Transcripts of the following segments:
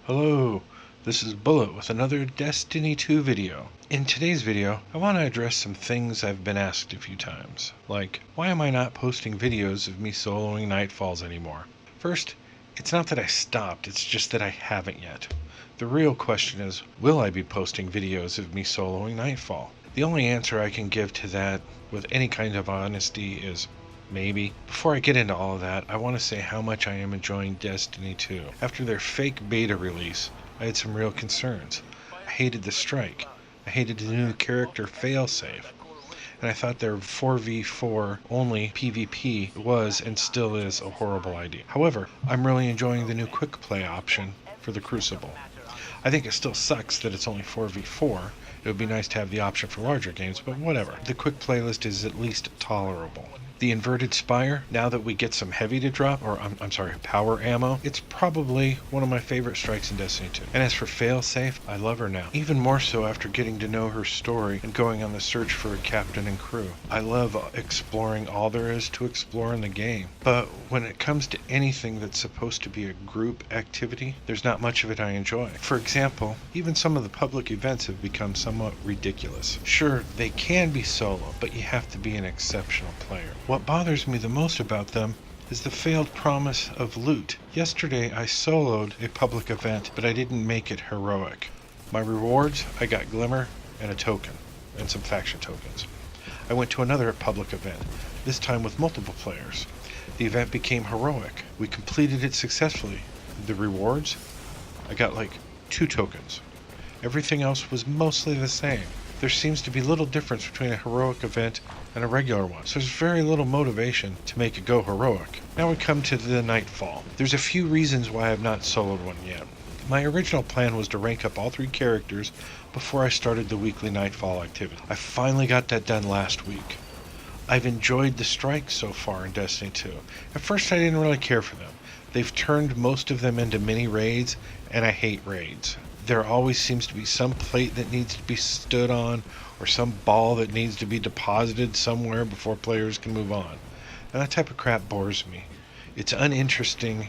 Hello, this is Bullet with another Destiny 2 video. In today's video, I want to address some things I've been asked a few times, like, why am I not posting videos of me soloing Nightfalls anymore? First, it's not that I stopped, it's just that I haven't yet. The real question is, will I be posting videos of me soloing Nightfall? The only answer I can give to that with any kind of honesty is maybe. Before I get into all of that, I want to say how much I am enjoying Destiny 2. After their fake beta release, I had some real concerns. I hated the strike. I hated the new character failsafe. And I thought their 4v4 only PvP was and still is a horrible idea. However, I'm really enjoying the new quick play option for the Crucible. I think it still sucks that it's only 4v4. It would be nice to have the option for larger games, but whatever. The quick playlist is at least tolerable. The inverted spire, now that we get some heavy to drop, or power ammo, it's probably one of my favorite strikes in Destiny 2. And as for failsafe, I love her now. Even more so after getting to know her story and going on the search for a captain and crew. I love exploring all there is to explore in the game. But when it comes to anything that's supposed to be a group activity, there's not much of it I enjoy. For example, even some of the public events have become somewhat ridiculous. Sure, they can be solo, but you have to be an exceptional player. What bothers me the most about them is the failed promise of loot. Yesterday I soloed a public event, but I didn't make it heroic. My rewards, I got Glimmer and a token, and some faction tokens. I went to another public event, this time with multiple players. The event became heroic. We completed it successfully. The rewards, I got like 2 tokens. Everything else was mostly the same. There seems to be little difference between a heroic event and a regular one, so there's very little motivation to make it go heroic. Now we come to the Nightfall. There's a few reasons why I've not soloed one yet. My original plan was to rank up all 3 characters before I started the weekly Nightfall activity. I finally got that done last week. I've enjoyed the strikes so far in Destiny 2. At first I didn't really care for them. They've turned most of them into mini raids, and I hate raids. There always seems to be some plate that needs to be stood on, or some ball that needs to be deposited somewhere before players can move on. And that type of crap bores me. It's uninteresting,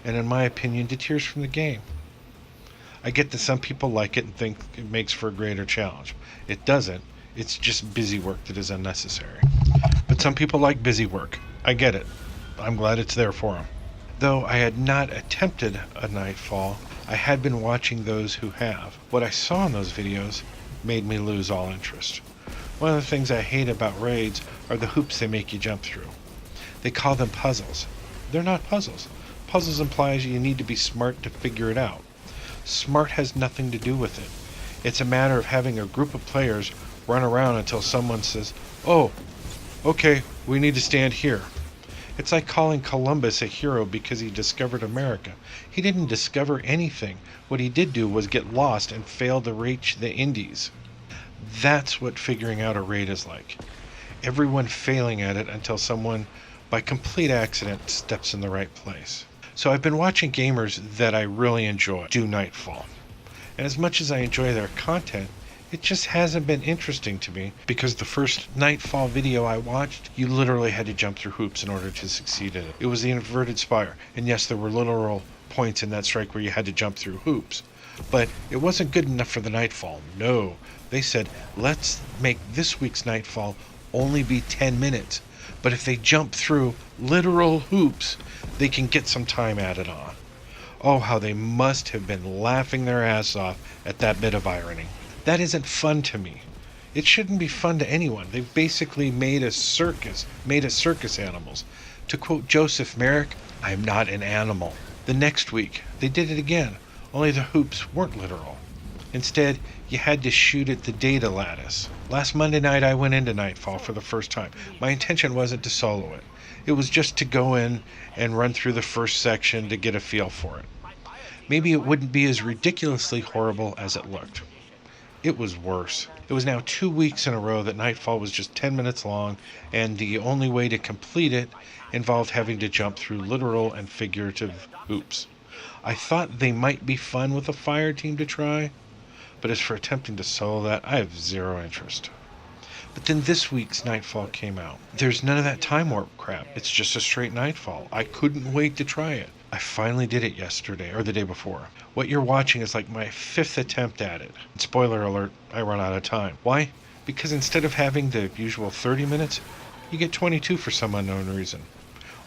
and in my opinion, deters from the game. I get that some people like it and think it makes for a greater challenge. It doesn't. It's just busy work that is unnecessary. But some people like busy work. I get it. I'm glad it's there for them. Though I had not attempted a Nightfall, I had been watching those who have. What I saw in those videos made me lose all interest. One of the things I hate about raids are the hoops they make you jump through. They call them puzzles. They're not puzzles. Puzzles implies you need to be smart to figure it out. Smart has nothing to do with it. It's a matter of having a group of players run around until someone says, "Oh, okay, we need to stand here." It's like calling Columbus a hero because he discovered America. He didn't discover anything. What he did do was get lost and fail to reach the Indies. That's what figuring out a raid is like. Everyone failing at it until someone, by complete accident, steps in the right place. So I've been watching gamers that I really enjoy do Nightfall. And as much as I enjoy their content, it just hasn't been interesting to me, because the first Nightfall video I watched, you literally had to jump through hoops in order to succeed in it. It was the inverted spire, and yes, there were literal points in that strike where you had to jump through hoops. But it wasn't good enough for the Nightfall. No, they said, let's make this week's Nightfall only be 10 minutes. But if they jump through literal hoops, they can get some time added on. Oh, how they must have been laughing their ass off at that bit of irony. That isn't fun to me. It shouldn't be fun to anyone. They've basically made us circus animals. To quote Joseph Merrick, "I'm not an animal." The next week, they did it again, only the hoops weren't literal. Instead, you had to shoot at the data lattice. Last Monday night, I went into Nightfall for the first time. My intention wasn't to solo it. It was just to go in and run through the first section to get a feel for it. Maybe it wouldn't be as ridiculously horrible as it looked. It was worse. It was now 2 weeks in a row that Nightfall was just 10 minutes long, and the only way to complete it involved having to jump through literal and figurative hoops. I thought they might be fun with a fireteam to try, but as for attempting to solo that, I have zero interest. But then this week's Nightfall came out. There's none of that time warp crap. It's just a straight Nightfall. I couldn't wait to try it. I finally did it yesterday, or the day before. What you're watching is like my 5th attempt at it. Spoiler alert, I run out of time. Why? Because instead of having the usual 30 minutes, you get 22 for some unknown reason.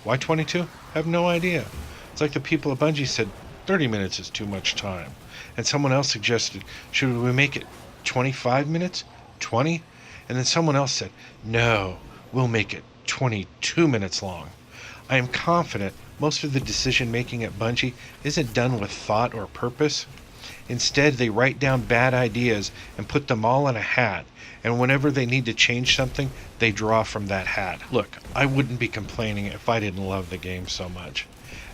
Why 22? I have no idea. It's like the people at Bungie said, 30 minutes is too much time. And someone else suggested, should we make it 25 minutes? 20? And then someone else said, no, we'll make it 22 minutes long. I am confident most of the decision making at Bungie isn't done with thought or purpose. Instead, they write down bad ideas and put them all in a hat, and whenever they need to change something, they draw from that hat. Look, I wouldn't be complaining if I didn't love the game so much.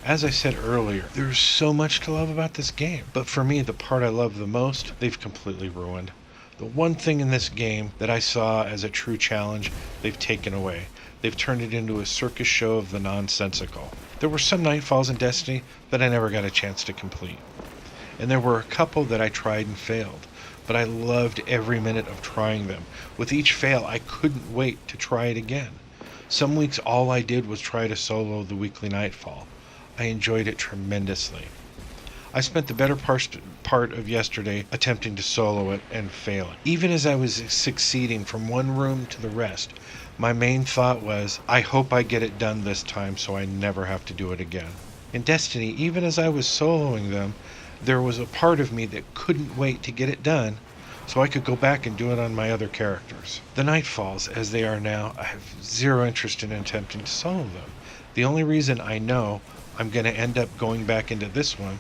As I said earlier, there's so much to love about this game, but for me, the part I love the most, they've completely ruined. The one thing in this game that I saw as a true challenge, they've taken away. They've turned it into a circus show of the nonsensical. There were some Nightfalls in Destiny that I never got a chance to complete. And there were a couple that I tried and failed, but I loved every minute of trying them. With each fail, I couldn't wait to try it again. Some weeks all I did was try to solo the weekly Nightfall. I enjoyed it tremendously. I spent the better part of yesterday attempting to solo it and failing. Even as I was succeeding from one room to the rest, my main thought was, I hope I get it done this time so I never have to do it again. In Destiny, even as I was soloing them, there was a part of me that couldn't wait to get it done so I could go back and do it on my other characters. The Nightfalls, as they are now, I have zero interest in attempting to solo them. The only reason I know I'm going to end up going back into this one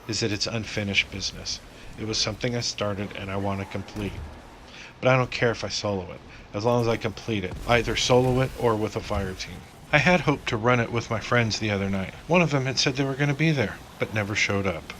is that it's unfinished business. It was something I started and I want to complete. But I don't care if I solo it, as long as I complete it, either solo it or with a fireteam. I had hoped to run it with my friends the other night. One of them had said they were going to be there, but never showed up.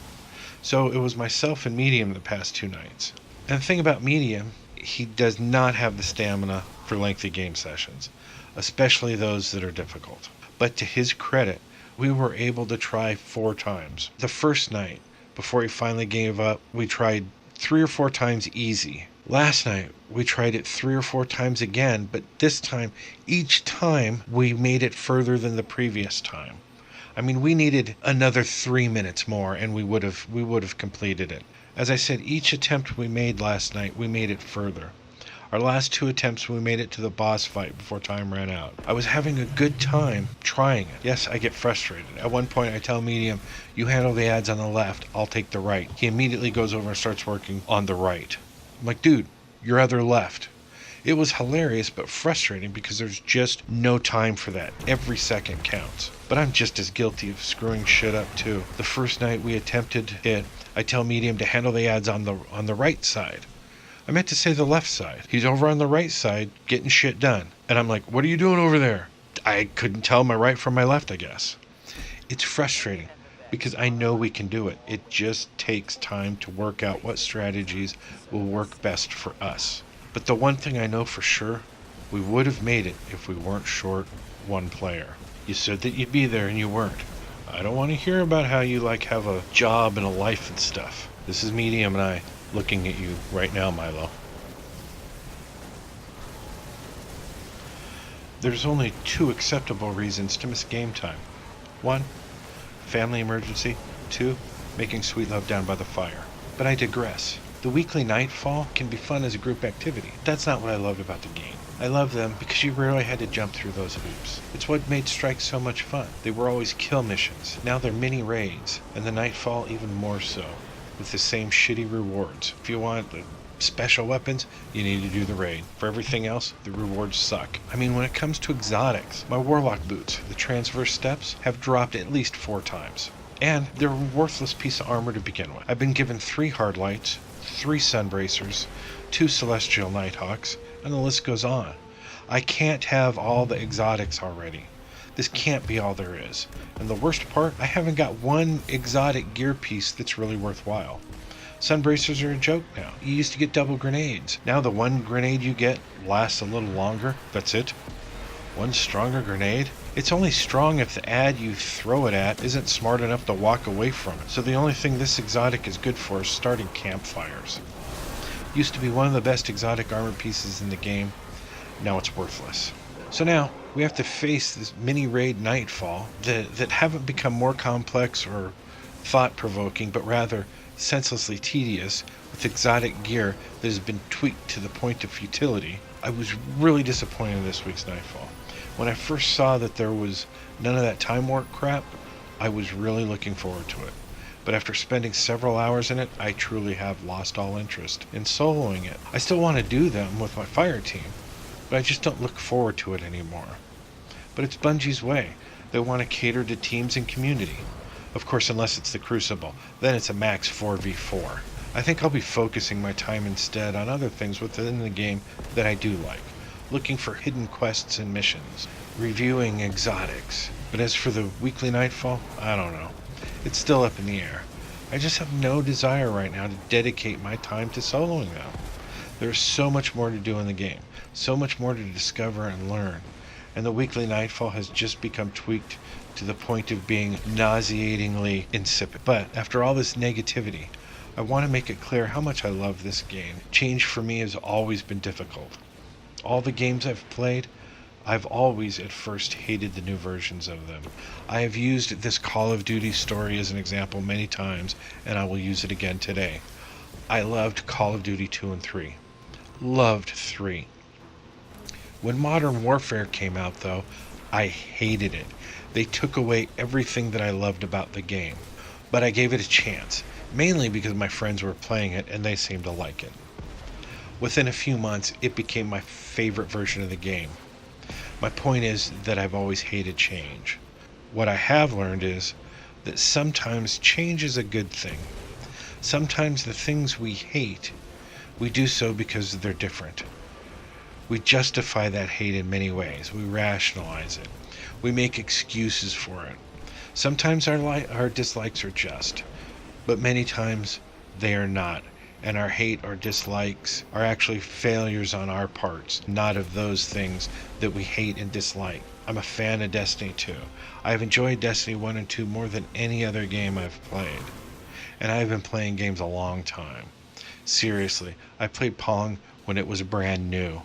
So it was myself and Medium the past 2 nights. And the thing about Medium, he does not have the stamina for lengthy game sessions, especially those that are difficult. But to his credit, we were able to try 4 times. The first night, before he finally gave up, we tried 3 or 4 times easy. Last night, we tried it 3 or 4 times again, but this time, each time, we made it further than the previous time. I mean, we needed another 3 minutes more, and we would have completed it. As I said, each attempt we made last night, we made it further. Our last 2 attempts, we made it to the boss fight before time ran out. I was having a good time trying it. Yes, I get frustrated. At one point, I tell Medium, you handle the ads on the left, I'll take the right. He immediately goes over and starts working on the right. I'm like, dude, your other left. It was hilarious but frustrating because there's just no time for that. Every second counts. But I'm just as guilty of screwing shit up too. The first night we attempted it, I tell Medium to handle the ads on the right side. I meant to say the left side. He's over on the right side getting shit done. And I'm like, what are you doing over there? I couldn't tell my right from my left, I guess. It's frustrating because I know we can do it. It just takes time to work out what strategies will work best for us. But the one thing I know for sure, we would have made it if we weren't short 1 player. You said that you'd be there and you weren't. I don't want to hear about how you have a job and a life and stuff. This is Medium and I looking at you right now, Milo. There's only 2 acceptable reasons to miss game time. 1, family emergency. 2, making sweet love down by the fire. But I digress. The weekly Nightfall can be fun as a group activity. That's not what I loved about the game. I love them because you rarely had to jump through those hoops. It's what made strikes so much fun. They were always kill missions. Now they're mini raids, and the Nightfall even more so, with the same shitty rewards. If you want special weapons, you need to do the raid. For everything else, the rewards suck. I mean, when it comes to exotics, my Warlock boots, the transverse steps, have dropped at least 4 times. And they're a worthless piece of armor to begin with. I've been given 3 hardlights, 3 sunbracers, 2 celestial nighthawks, and the list goes on. I can't have all the exotics already. This can't be all there is. And the worst part, I haven't got 1 exotic gear piece that's really worthwhile. Sunbracers are a joke now. You used to get double grenades. Now the 1 grenade you get lasts a little longer. That's it. 1 stronger grenade? It's only strong if the ad you throw it at isn't smart enough to walk away from it. So the only thing this exotic is good for is starting campfires. Used to be one of the best exotic armor pieces in the game. Now it's worthless. So now, We have to face this mini raid Nightfall that haven't become more complex or thought-provoking, but rather senselessly tedious, with exotic gear that has been tweaked to the point of futility. I was really disappointed in this week's Nightfall. When I first saw that there was none of that time warp crap, I was really looking forward to it. But after spending several hours in it, I truly have lost all interest in soloing it. I still want to do them with my fire team, but I just don't look forward to it anymore. But it's Bungie's way. They want to cater to teams and community. Of course, unless it's the Crucible, then it's a max 4v4. I think I'll be focusing my time instead on other things within the game that I do like. Looking for hidden quests and missions, reviewing exotics. But as for the weekly Nightfall, I don't know. It's still up in the air. I just have no desire right now to dedicate my time to soloing them. There's so much more to do in the game, so much more to discover and learn. And the weekly Nightfall has just become tweaked to the point of being nauseatingly insipid. But after all this negativity, I want to make it clear how much I love this game. Change for me has always been difficult. All the games I've played, I've always at first hated the new versions of them. I have used this Call of Duty story as an example many times, and I will use it again today. I loved Call of Duty 2 and 3. Loved 3. When Modern Warfare came out, though, I hated it. They took away everything that I loved about the game. But I gave it a chance, mainly because my friends were playing it and they seemed to like it. Within a few months, it became my favorite version of the game. My point is that I've always hated change. What I have learned is that sometimes change is a good thing. Sometimes the things we hate, we do so because they're different. We justify that hate in many ways. We rationalize it. We make excuses for it. Sometimes our dislikes are just, but many times they are not. And our hate or dislikes are actually failures on our parts, not of those things that we hate and dislike. I'm a fan of Destiny 2. I've enjoyed Destiny 1 and 2 more than any other game I've played. And I've been playing games a long time. Seriously, I played Pong when it was brand new.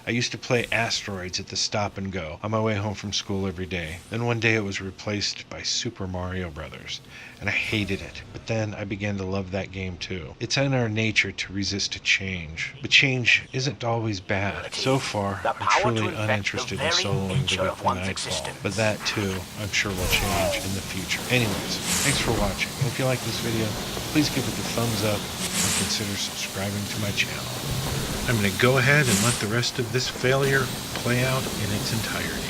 I used to play Asteroids at the Stop and Go on my way home from school every day. Then one day it was replaced by Super Mario Brothers, and I hated it. But then I began to love that game too. It's in our nature to resist a change, but change isn't always bad. So far, I'm truly uninterested in soloing the weekly Nightfall, but that too, I'm sure will change in the future. Anyways, thanks for watching, and if you like this video, please give it the thumbs up and consider subscribing to my channel. I'm going to go ahead and let the rest of this failure play out in its entirety.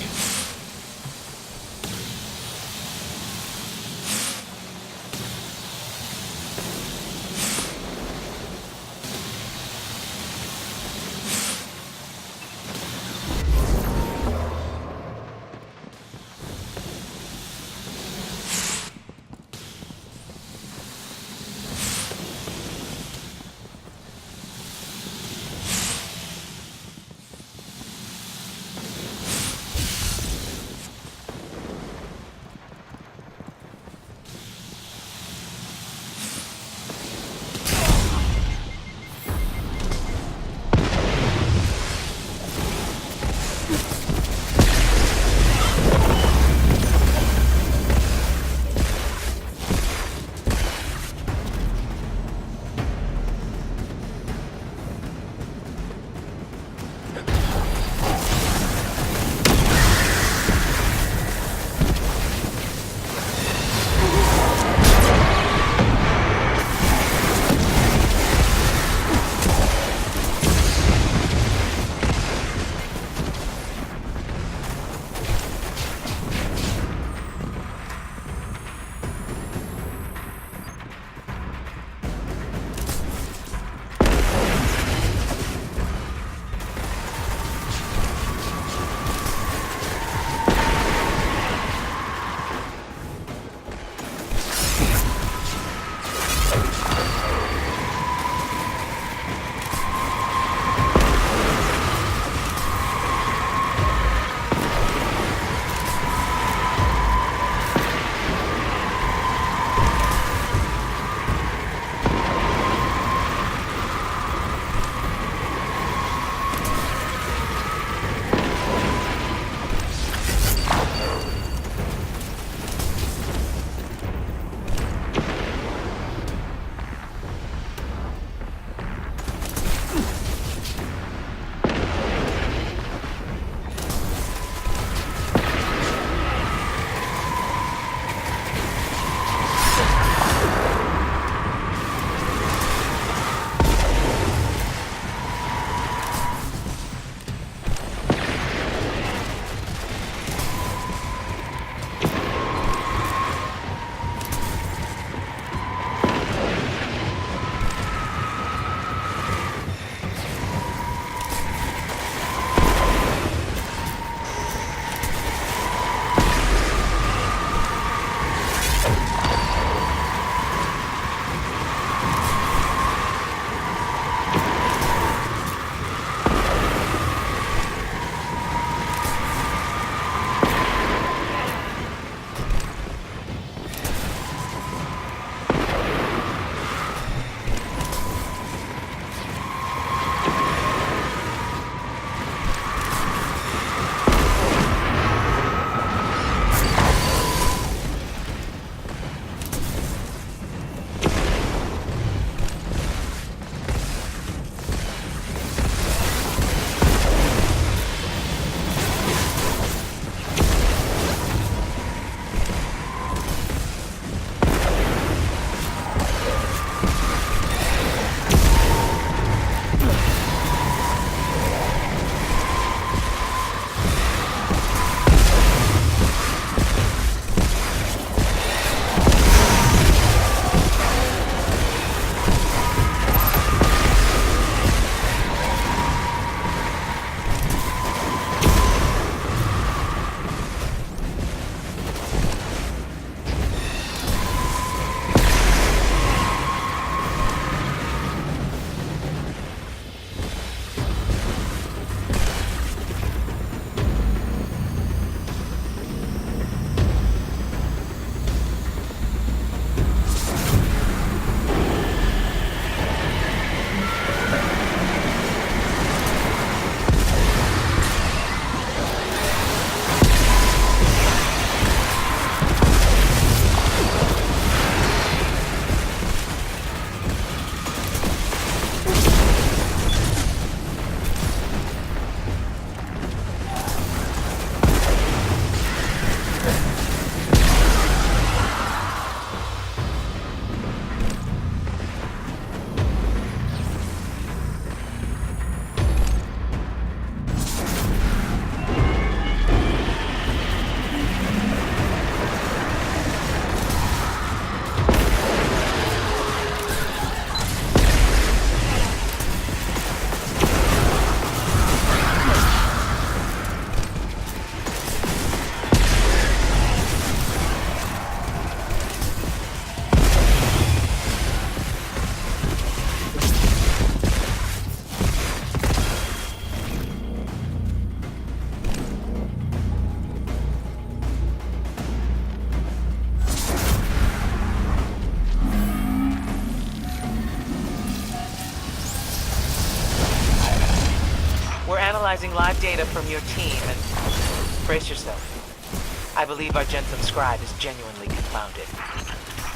analyzing live data from your team, and brace yourself. I believe our Genthem scribe is genuinely confounded.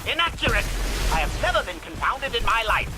Inaccurate! I have never been confounded in my life.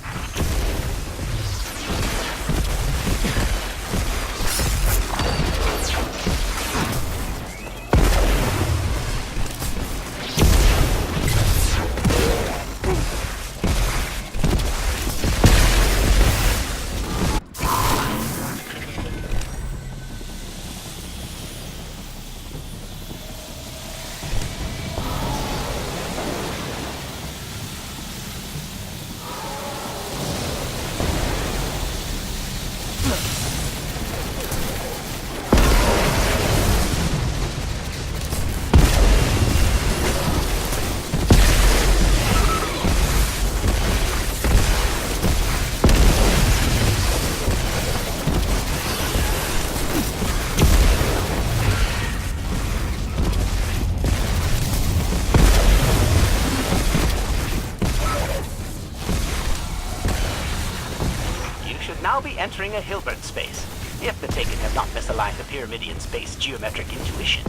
Now be entering a Hilbert space, if the Taken have not misaligned the Pyramidian space geometric intuition.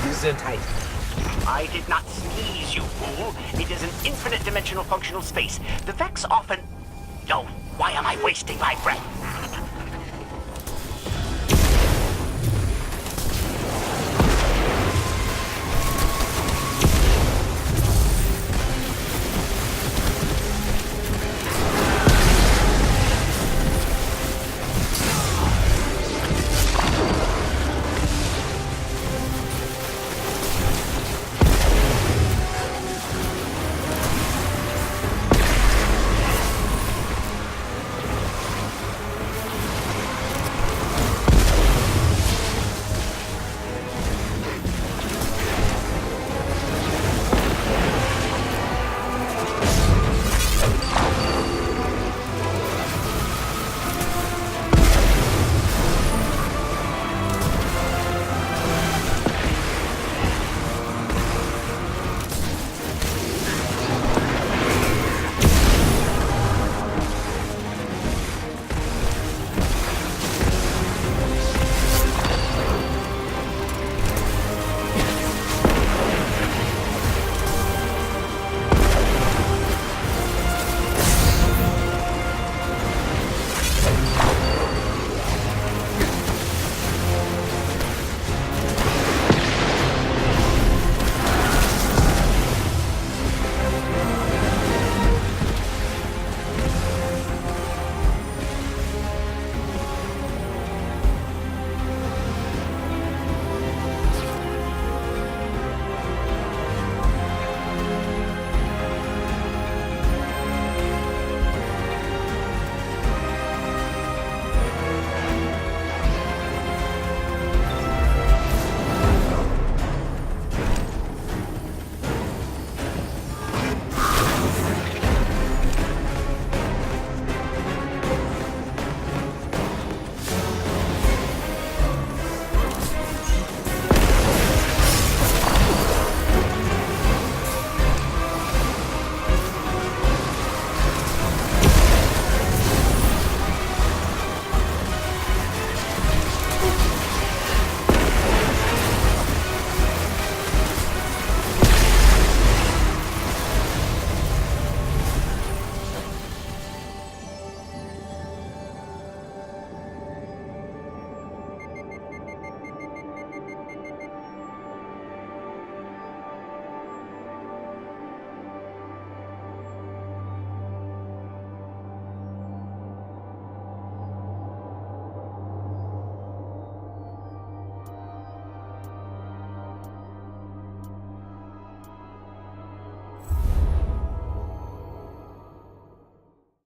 Gesundheit. I did not sneeze, you fool. It is an infinite dimensional functional space. The Vex often... No, why am I wasting my breath?